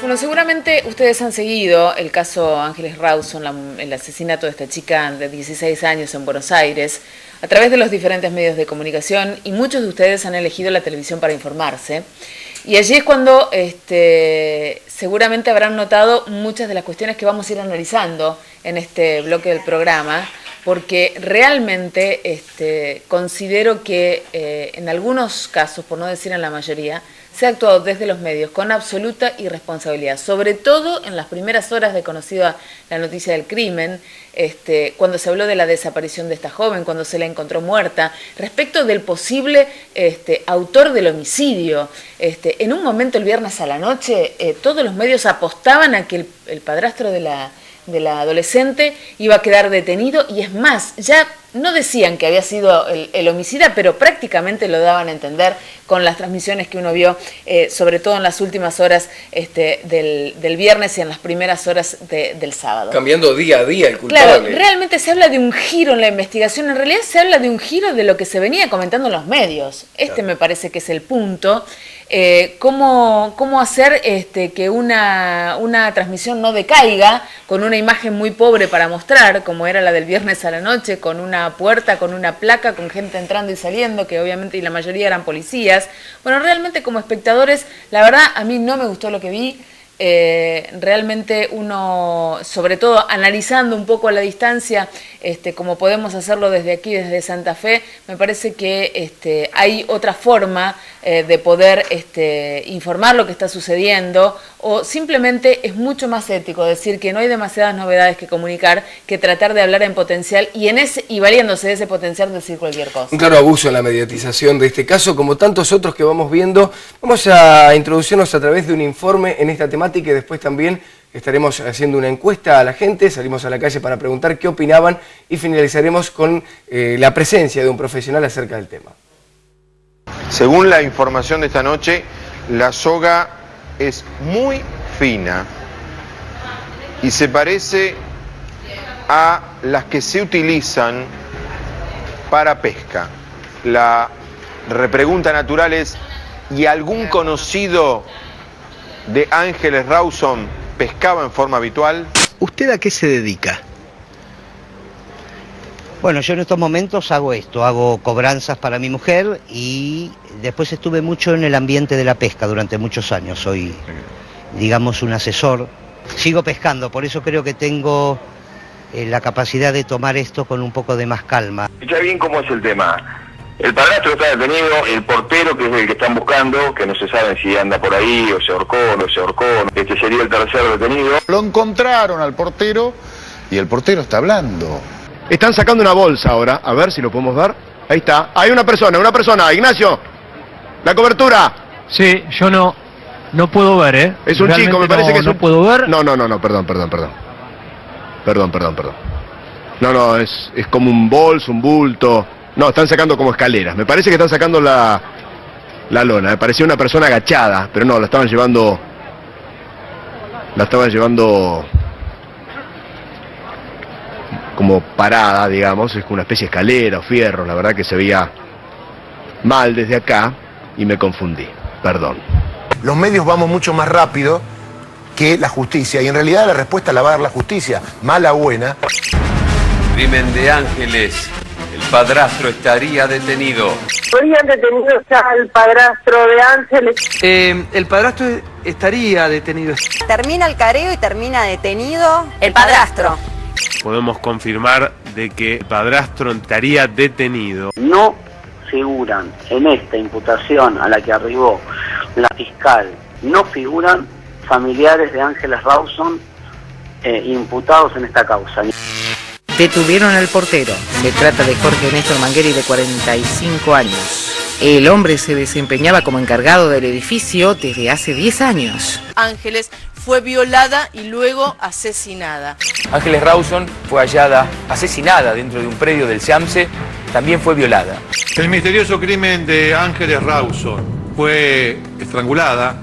Bueno, seguramente ustedes han seguido el caso Ángeles Rawson, el asesinato de esta chica de 16 años en Buenos Aires, a través de los diferentes medios de comunicación, y muchos de ustedes han elegido la televisión para informarse. Y allí es cuando seguramente habrán notado muchas de las cuestiones que vamos a ir analizando en este bloque del programa, porque realmente considero que en algunos casos, por no decir en la mayoría, se ha actuado desde los medios con absoluta irresponsabilidad, sobre todo en las primeras horas de conocida la noticia del crimen, cuando se habló de la desaparición de esta joven, cuando se la encontró muerta, respecto del posible autor del homicidio. En un momento el viernes a la noche, todos los medios apostaban a que el padrastro de la adolescente iba a quedar detenido, y es más, ya no decían que había sido el homicida, pero prácticamente lo daban a entender con las transmisiones que uno vio, sobre todo en las últimas horas del viernes y en las primeras horas del sábado. Cambiando día a día el culpable. Claro, realmente se habla de un giro en la investigación, en realidad se habla de un giro de lo que se venía comentando en los medios. Claro. Me parece que es el punto. Cómo hacer que una transmisión no decaiga con una imagen muy pobre para mostrar, como era la del viernes a la noche, con una puerta, con una placa, con gente entrando y saliendo, que obviamente y la mayoría eran policías. Bueno, realmente como espectadores, la verdad a mí no me gustó lo que vi. Realmente uno, sobre todo analizando un poco a la distancia, como podemos hacerlo desde aquí, desde Santa Fe, me parece que hay otra forma de poder informar lo que está sucediendo, o simplemente es mucho más ético decir que no hay demasiadas novedades que comunicar, que tratar de hablar en potencial y valiéndose de ese potencial decir cualquier cosa. Un claro abuso en la mediatización de este caso, como tantos otros que vamos viendo. Vamos a introducirnos a través de un informe en esta temática, y después también estaremos haciendo una encuesta a la gente, salimos a la calle para preguntar qué opinaban, y finalizaremos con la presencia de un profesional acerca del tema. Según la información de esta noche, la soga es muy fina y se parece a las que se utilizan para pesca. La repregunta natural es: ¿y algún conocido de Ángeles Rawson pescaba en forma habitual? ¿Usted a qué se dedica? Bueno, yo en estos momentos hago esto, hago cobranzas para mi mujer, y después estuve mucho en el ambiente de la pesca durante muchos años. Soy, digamos, un asesor. Sigo pescando, por eso creo que tengo la capacidad de tomar esto con un poco de más calma. Ya bien cómo es el tema. El padrastro está detenido, el portero, que es el que están buscando, que no se sabe si anda por ahí, o se ahorcó, o no se ahorcó. Este sería el tercer detenido. Lo encontraron al portero, y el portero está hablando. Están sacando una bolsa ahora, a ver si lo podemos ver. Ahí está, hay una persona, Ignacio, la cobertura. Sí, yo no puedo ver, ¿eh? Es un realmente chico, me parece que es un... No puedo ver. No, perdón. No, es como un bolso, un bulto. No, están sacando como escaleras. Me parece que están sacando la lona. Me parecía una persona agachada, pero no, la estaban llevando como parada, digamos. Es como una especie de escalera o fierro. La verdad que se veía mal desde acá y me confundí. Perdón. Los medios vamos mucho más rápido que la justicia, y en realidad la respuesta la va a dar la justicia, mala o buena. Crimen de Ángeles. El padrastro estaría detenido. ¿Habrían detenido ya al padrastro de Ángeles? El padrastro estaría detenido. Termina el careo y termina detenido el padrastro. Podemos confirmar de que el padrastro estaría detenido. No figuran en esta imputación a la que arribó la fiscal, no figuran familiares de Ángeles Rawson imputados en esta causa. Detuvieron al portero. Se trata de Jorge Néstor Mangueri, de 45 años. El hombre se desempeñaba como encargado del edificio desde hace 10 años. Ángeles fue violada y luego asesinada. Ángeles Rawson fue hallada asesinada dentro de un predio del SEAMSE, también fue violada. El misterioso crimen de Ángeles Rawson: fue estrangulada,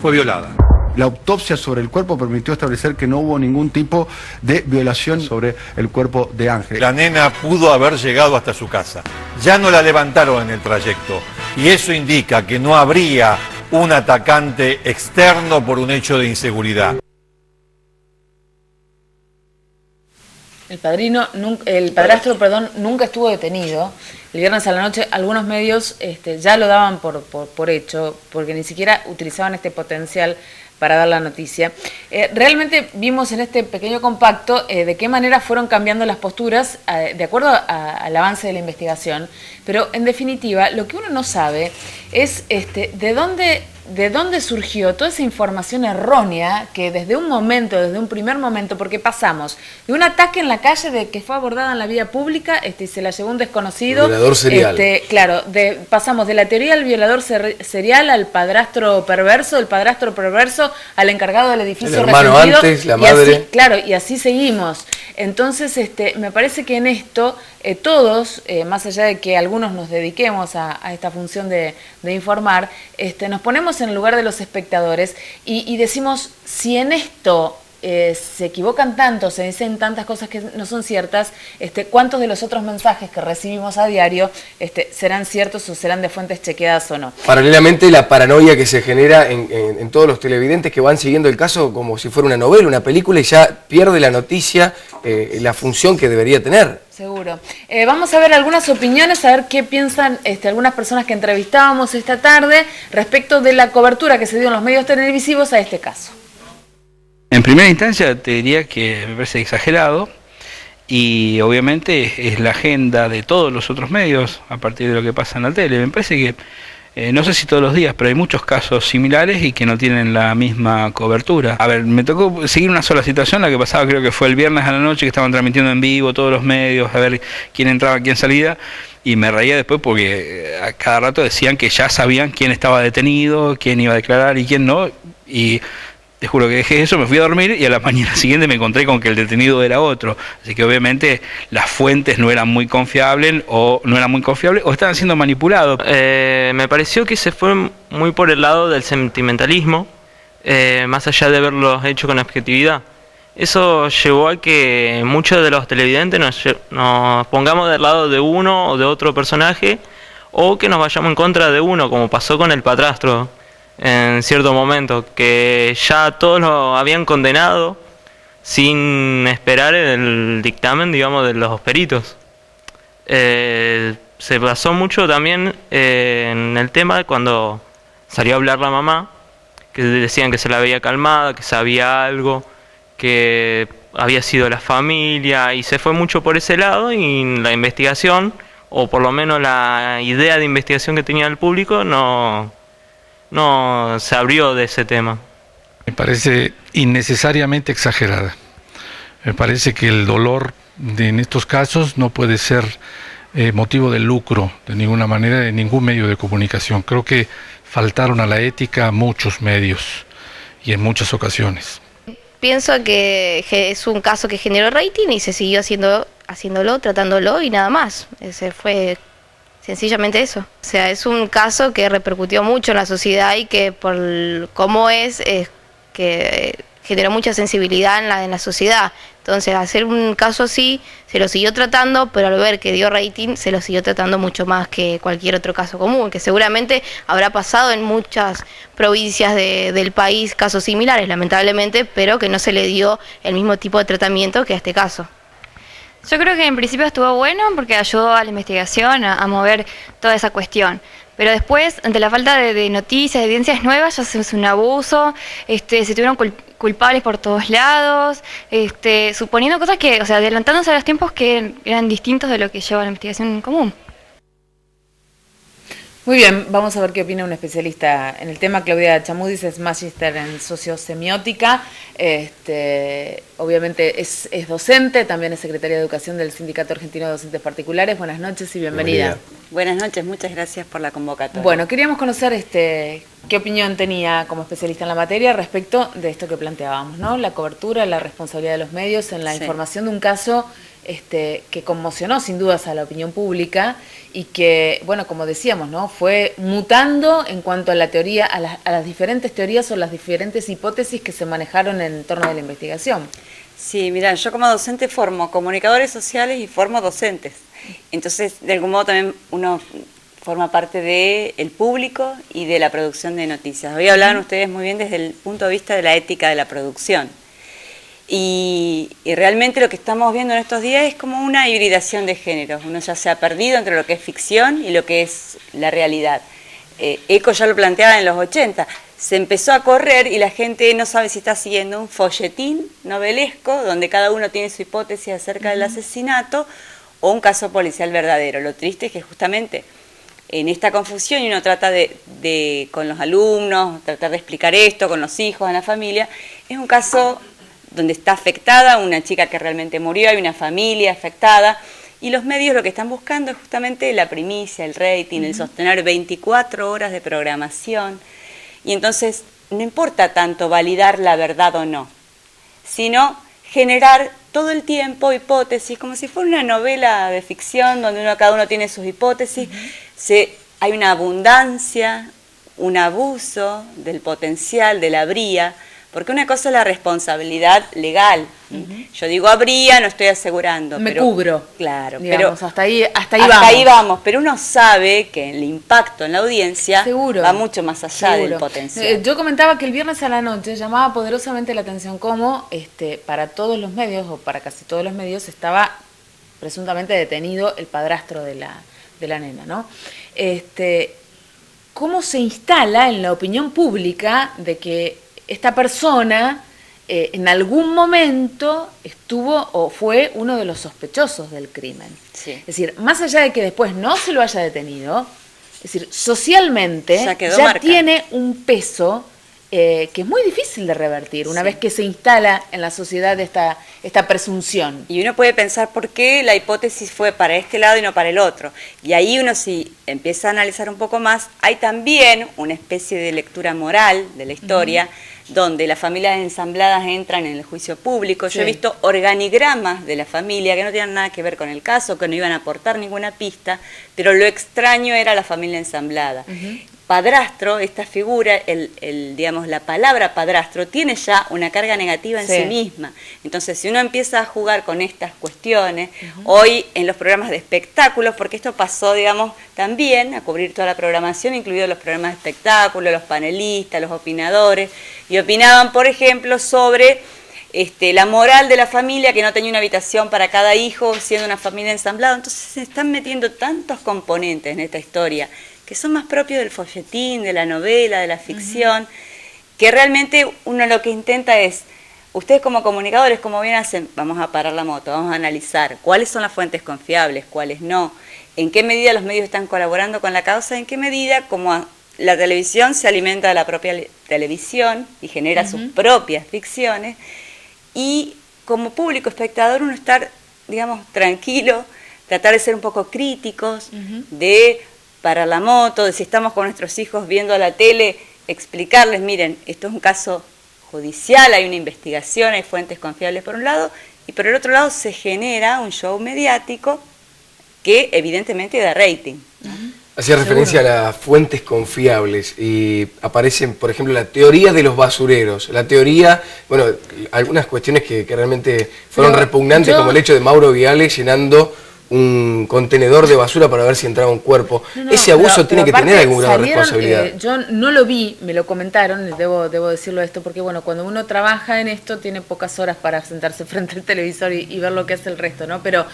fue violada. La autopsia sobre el cuerpo permitió establecer que no hubo ningún tipo de violación sobre el cuerpo de Ángeles. La nena pudo haber llegado hasta su casa. Ya no la levantaron en el trayecto, y eso indica que no habría un atacante externo por un hecho de inseguridad. El padrastro, nunca estuvo detenido. El viernes a la noche algunos medios ya lo daban por hecho, porque ni siquiera utilizaban este potencial para dar la noticia. Realmente vimos en este pequeño compacto de qué manera fueron cambiando las posturas de acuerdo al avance de la investigación, pero en definitiva lo que uno no sabe es de dónde surgió toda esa información errónea que desde un primer momento, porque pasamos de un ataque en la calle de que fue abordada en la vía pública y se la llevó un desconocido. Violador serial. Pasamos de la teoría del violador serial al padrastro perverso, del padrastro perverso al encargado del edificio el hermano resentido, antes, la madre. Y así seguimos. Entonces, me parece que en esto todos, más allá de que algunos nos dediquemos a esta función de informar, nos ponemos en el lugar de los espectadores y decimos, si en esto se equivocan tanto, se dicen tantas cosas que no son ciertas, ¿cuántos de los otros mensajes que recibimos a diario serán ciertos o serán de fuentes chequeadas o no? Paralelamente, la paranoia que se genera en todos los televidentes que van siguiendo el caso como si fuera una novela, una película, y ya pierde la noticia la función que debería tener. Seguro. Vamos a ver algunas opiniones, a ver qué piensan algunas personas que entrevistábamos esta tarde respecto de la cobertura que se dio en los medios televisivos a este caso. En primera instancia te diría que me parece exagerado y obviamente es la agenda de todos los otros medios a partir de lo que pasa en la tele. Me parece que, no sé si todos los días, pero hay muchos casos similares y que no tienen la misma cobertura. A ver, me tocó seguir una sola situación, la que pasaba creo que fue el viernes a la noche, que estaban transmitiendo en vivo todos los medios, a ver quién entraba, quién salía, y me reía después porque a cada rato decían que ya sabían quién estaba detenido, quién iba a declarar y quién no, y te juro que dejé eso, me fui a dormir y a la mañana siguiente me encontré con que el detenido era otro. Así que obviamente las fuentes no eran muy confiables o estaban siendo manipulados. Me pareció que se fue muy por el lado del sentimentalismo, más allá de haberlo hecho con objetividad. Eso llevó a que muchos de los televidentes nos pongamos del lado de uno o de otro personaje, o que nos vayamos en contra de uno, como pasó con el padrastro en cierto momento, que ya todos lo habían condenado sin esperar el dictamen, digamos, de los peritos. Se basó mucho también en el tema de cuando salió a hablar la mamá, que decían que se la veía calmada, que sabía algo, que había sido la familia, y se fue mucho por ese lado, y la investigación, o por lo menos la idea de investigación que tenía el público, no se abrió de ese tema. Me parece innecesariamente exagerada. Me parece que el dolor en estos casos no puede ser motivo de lucro de ninguna manera en ningún medio de comunicación. Creo que faltaron a la ética muchos medios y en muchas ocasiones. Pienso que es un caso que generó rating y se siguió haciéndolo, tratándolo y nada más. Ese fue sencillamente eso. O sea, es un caso que repercutió mucho en la sociedad y que por cómo es que generó mucha sensibilidad en la sociedad. Entonces, hacer un caso así, se lo siguió tratando, pero al ver que dio rating, se lo siguió tratando mucho más que cualquier otro caso común, que seguramente habrá pasado en muchas provincias del país casos similares, lamentablemente, pero que no se le dio el mismo tipo de tratamiento que a este caso. Yo creo que en principio estuvo bueno porque ayudó a la investigación a mover toda esa cuestión. Pero después, ante la falta de noticias, de evidencias nuevas, ya se hizo un abuso, se tuvieron culpables por todos lados, suponiendo cosas que, o sea, adelantándose a los tiempos que eran distintos de lo que lleva la investigación en común. Muy bien, vamos a ver qué opina un especialista en el tema. Claudia Chamudis es magíster en sociosemiótica, obviamente es docente, también es secretaria de Educación del Sindicato Argentino de Docentes Particulares. Buenas noches y bienvenida. Buenas noches, muchas gracias por la convocatoria. Bueno, queríamos conocer qué opinión tenía como especialista en la materia respecto de esto que planteábamos, ¿no? La cobertura, la responsabilidad de los medios en la información de un caso que conmocionó sin dudas a la opinión pública y que, bueno, como decíamos, ¿no? Fue mutando en cuanto a la teoría, a las diferentes teorías o las diferentes hipótesis que se manejaron en torno de la investigación. Sí, mira, yo como docente formo comunicadores sociales y formo docentes. Entonces, de algún modo también uno forma parte del público y de la producción de noticias. Hoy hablaban ustedes muy bien desde el punto de vista de la ética de la producción. Y realmente lo que estamos viendo en estos días es como una hibridación de géneros. Uno ya se ha perdido entre lo que es ficción y lo que es la realidad. Eco ya lo planteaba en los 80. Se empezó a correr y la gente no sabe si está siguiendo un folletín novelesco donde cada uno tiene su hipótesis acerca del asesinato o un caso policial verdadero. Lo triste es que justamente en esta confusión, y uno trata de con los alumnos, tratar de explicar esto con los hijos, en la familia, es un caso donde está afectada una chica que realmente murió, hay una familia afectada, y los medios lo que están buscando es justamente la primicia, el rating, el sostener 24 horas de programación, y entonces no importa tanto validar la verdad o no, sino generar todo el tiempo hipótesis, como si fuera una novela de ficción donde cada uno tiene sus hipótesis. Hay una abundancia, un abuso del potencial, de la bría, porque una cosa es la responsabilidad legal. Yo digo habría, no estoy asegurando. Me cubro. Claro, digamos, pero hasta ahí ahí vamos, pero uno sabe que el impacto en la audiencia va mucho más allá del potencial. Yo comentaba que el viernes a la noche llamaba poderosamente la atención cómo para todos los medios, o para casi todos los medios, estaba presuntamente detenido el padrastro de la nena, ¿no? Cómo se instala en la opinión pública de que esta persona en algún momento estuvo o fue uno de los sospechosos del crimen. Sí. Es decir, más allá de que después no se lo haya detenido, es decir, socialmente ya tiene un peso que es muy difícil de revertir una vez que se instala en la sociedad esta presunción. Y uno puede pensar por qué la hipótesis fue para este lado y no para el otro. Y ahí uno, si empieza a analizar un poco más, hay también una especie de lectura moral de la historia, donde las familias ensambladas entran en el juicio público. Yo he visto organigramas de la familia que no tenían nada que ver con el caso, que no iban a aportar ninguna pista, pero lo extraño era la familia ensamblada. Padrastro, esta figura, digamos, la palabra padrastro tiene ya una carga negativa en sí misma. Entonces, si uno empieza a jugar con estas cuestiones, hoy en los programas de espectáculos, porque esto pasó, digamos, también a cubrir toda la programación, incluidos los programas de espectáculos, los panelistas, los opinadores, y opinaban, por ejemplo, sobre la moral de la familia, que no tenía una habitación para cada hijo, siendo una familia ensamblada. Entonces se están metiendo tantos componentes en esta historia que son más propios del folletín, de la novela, de la ficción, que realmente uno lo que intenta es, ustedes como comunicadores, como bien hacen, vamos a parar la moto, vamos a analizar cuáles son las fuentes confiables, cuáles no, en qué medida los medios están colaborando con la causa, en qué medida, como la televisión se alimenta de la propia televisión y genera sus propias ficciones, y como público espectador uno estar, digamos, tranquilo, tratar de ser un poco críticos, de parar la moto, de si estamos con nuestros hijos viendo a la tele, explicarles, miren, esto es un caso judicial, hay una investigación, hay fuentes confiables por un lado, y por el otro lado se genera un show mediático que evidentemente da rating. Hacía referencia a las fuentes confiables y aparecen, por ejemplo, la teoría de los basureros, la teoría, bueno, algunas cuestiones que realmente fueron repugnantes, como el hecho de Mauro Viale llenando un contenedor de basura para ver si entraba un cuerpo. Ese abuso tiene que tener algún grado de responsabilidad. Yo no lo vi, me lo comentaron, debo decirlo esto, porque bueno, cuando uno trabaja en esto tiene pocas horas para sentarse frente al televisor y ver lo que hace el resto, ¿no? Pero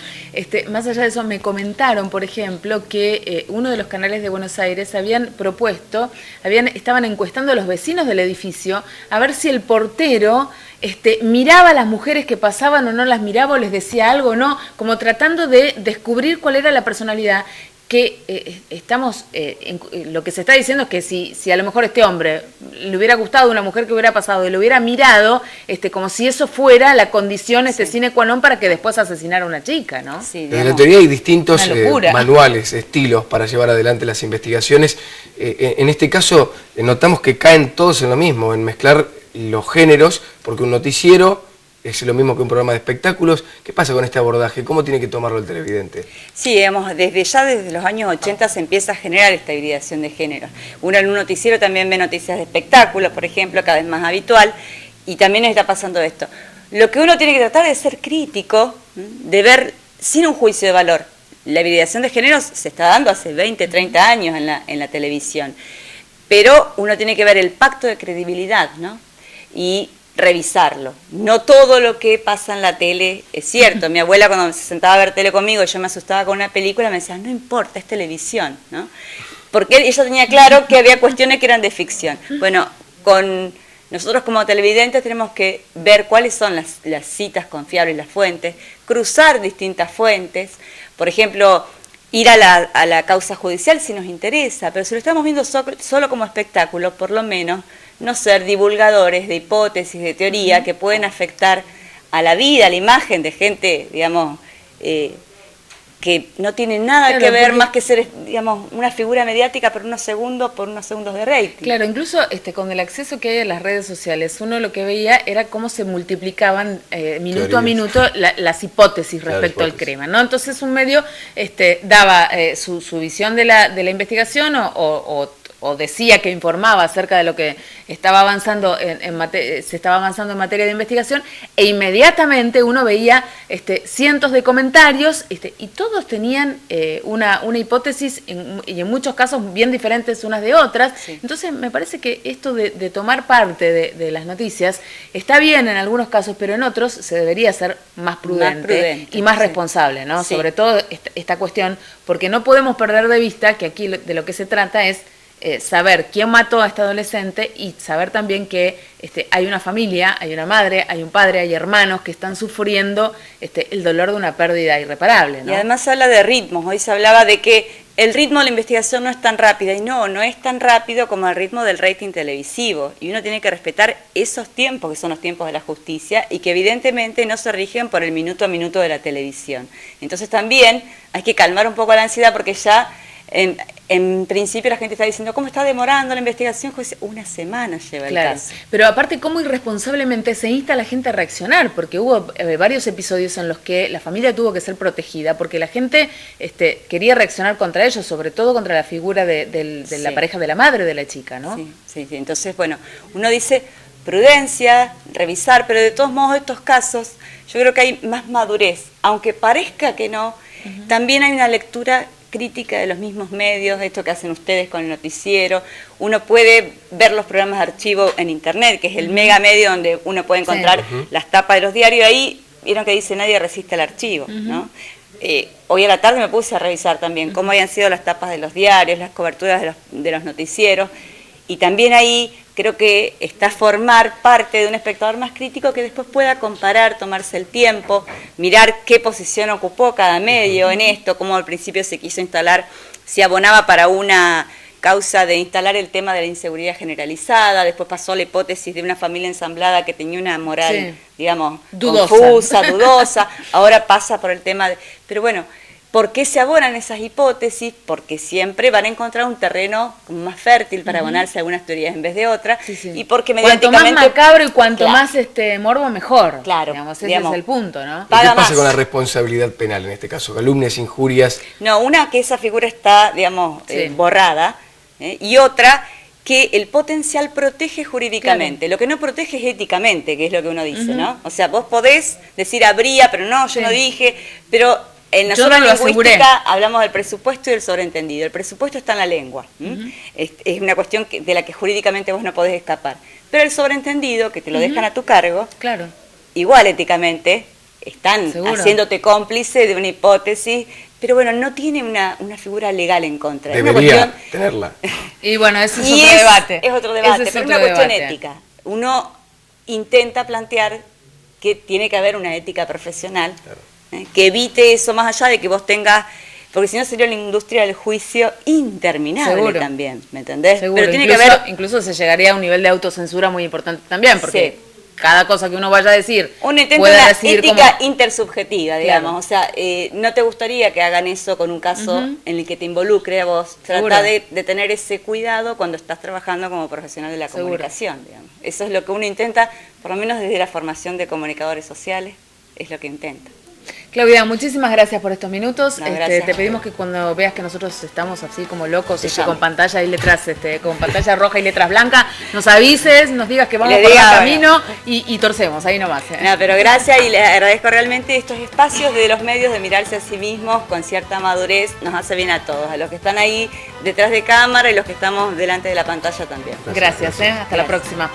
más allá de eso, me comentaron, por ejemplo, que uno de los canales de Buenos Aires habían propuesto, estaban encuestando a los vecinos del edificio a ver si el portero miraba a las mujeres que pasaban o no las miraba, o les decía algo o no, como tratando de descubrir cuál era la personalidad, que lo que se está diciendo es que si a lo mejor este hombre le hubiera gustado una mujer que hubiera pasado y lo hubiera mirado, como si eso fuera la condición sine qua non para que después asesinara a una chica, ¿no? Sí, en la teoría hay distintos manuales, estilos para llevar adelante las investigaciones. En este caso notamos que caen todos en lo mismo, en mezclar los géneros, porque un noticiero es lo mismo que un programa de espectáculos. ¿Qué pasa con este abordaje? ¿Cómo tiene que tomarlo el televidente? Sí, digamos, desde los años 80 se empieza a generar esta hibridación de géneros. Uno en un noticiero también ve noticias de espectáculos, por ejemplo, cada vez más habitual, y también está pasando esto. Lo que uno tiene que tratar es ser crítico, de ver sin un juicio de valor La hibridación de géneros se está dando hace 20, 30 años en la televisión, pero uno tiene que ver el pacto de credibilidad, ¿no? Y revisarlo. No todo lo que pasa en la tele es cierto. Mi abuela cuando se sentaba a ver tele conmigo y yo me asustaba con una película me decía, no importa, es televisión, ¿no? Porque ella tenía claro que había cuestiones que eran de ficción. Bueno, nosotros como televidentes tenemos que ver cuáles son las citas confiables, las fuentes, cruzar distintas fuentes, por ejemplo, ir a la causa judicial si nos interesa, pero si lo estamos viendo solo como espectáculo, por lo menos no ser divulgadores de hipótesis, de teoría que pueden afectar a la vida, a la imagen de gente, digamos, que no tiene nada que ver más que ser, digamos, una figura mediática por unos segundos de rating. Claro, incluso con el acceso que hay a las redes sociales, uno lo que veía era cómo se multiplicaban minuto a minuto las hipótesis respecto al crimen, ¿no? Entonces un medio daba su visión de la investigación o decía que informaba acerca de lo que estaba avanzando se estaba avanzando en materia de investigación, e inmediatamente uno veía cientos de comentarios y todos tenían una hipótesis y en muchos casos bien diferentes unas de otras. Sí. Entonces me parece que esto de tomar parte de las noticias está bien en algunos casos, pero en otros se debería ser más prudente y más responsable, ¿no? Sí. Sobre todo esta cuestión, porque no podemos perder de vista que aquí de lo que se trata es saber quién mató a este adolescente y saber también que hay una familia, hay una madre, hay un padre, hay hermanos que están sufriendo el dolor de una pérdida irreparable, ¿no? Y además se habla de ritmos. Hoy se hablaba de que el ritmo de la investigación no es tan rápido, y no es tan rápido como el ritmo del rating televisivo, y uno tiene que respetar esos tiempos que son los tiempos de la justicia y que evidentemente no se rigen por el minuto a minuto de la televisión. Entonces también hay que calmar un poco la ansiedad, porque ya en principio la gente está diciendo, ¿cómo está demorando la investigación? Una semana lleva el caso. Pero aparte, ¿cómo irresponsablemente se insta a la gente a reaccionar? Porque hubo varios episodios en los que la familia tuvo que ser protegida, porque la gente quería reaccionar contra ellos, sobre todo contra la figura de la pareja de la madre de la chica, ¿no? Sí. Entonces, bueno, uno dice prudencia, revisar, pero de todos modos estos casos, yo creo que hay más madurez. Aunque parezca que no, también hay una lectura crítica de los mismos medios, esto que hacen ustedes con el noticiero. Uno puede ver los programas de archivo en internet, que es el mega medio donde uno puede encontrar las tapas de los diarios. Ahí vieron que dice nadie resiste al archivo, ¿no? Hoy a la tarde me puse a revisar también cómo habían sido las tapas de los diarios, las coberturas de los noticieros, y también ahí creo que está formar parte de un espectador más crítico que después pueda comparar, tomarse el tiempo, mirar qué posición ocupó cada medio en esto, cómo al principio se quiso instalar, si abonaba para una causa de instalar el tema de la inseguridad generalizada, después pasó la hipótesis de una familia ensamblada que tenía una moral, digamos, confusa, dudosa, ahora pasa por el tema de... Pero bueno, ¿por qué se abonan esas hipótesis? Porque siempre van a encontrar un terreno más fértil para abonarse a algunas teorías en vez de otras. Y porque mediáticamente... Cuanto más macabro y cuanto más morbo, mejor. Claro. Ese es el punto, ¿no? ¿Qué pasa con la responsabilidad penal en este caso? Calumnias, injurias... No, una que esa figura está, digamos, borrada, y otra que el potencial protege jurídicamente. Lo que no protege es éticamente, que es lo que uno dice, ¿no? O sea, vos podés decir habría, pero no, yo no dije, pero... En la zona lingüística hablamos del presupuesto y del sobreentendido. El presupuesto está en la lengua. Es una cuestión de la que jurídicamente vos no podés escapar. Pero el sobreentendido, que te lo dejan a tu cargo, igual éticamente están haciéndote cómplice de una hipótesis, pero bueno, no tiene una figura legal en contra. Debería tenerla. Y bueno, ese es otro debate. Es otro debate, pero es una cuestión ética. Uno intenta plantear que tiene que haber una ética profesional, que evite eso, más allá de que vos tengas, porque si no sería una industria del juicio interminable también, ¿me entendés? Seguro. Pero tiene que haber, incluso se llegaría a un nivel de autocensura muy importante también, porque cada cosa que uno vaya a decir, uno intenta una ética intersubjetiva, digamos, o sea, no te gustaría que hagan eso con un caso en el que te involucre a vos. Trata de tener ese cuidado cuando estás trabajando como profesional de la comunicación, digamos. Eso es lo que uno intenta, por lo menos desde la formación de comunicadores sociales, es lo que intenta. Claudia, muchísimas gracias por estos minutos. No, gracias. Te pedimos que cuando veas que nosotros estamos así como locos, con pantalla y letras, con pantalla roja y letras blancas, nos avises, nos digas que vamos por el camino y torcemos, ahí nomás. No, pero gracias y les agradezco realmente estos espacios de los medios de mirarse a sí mismos con cierta madurez, nos hace bien a todos, a los que están ahí detrás de cámara y los que estamos delante de la pantalla también. Gracias, hasta la próxima.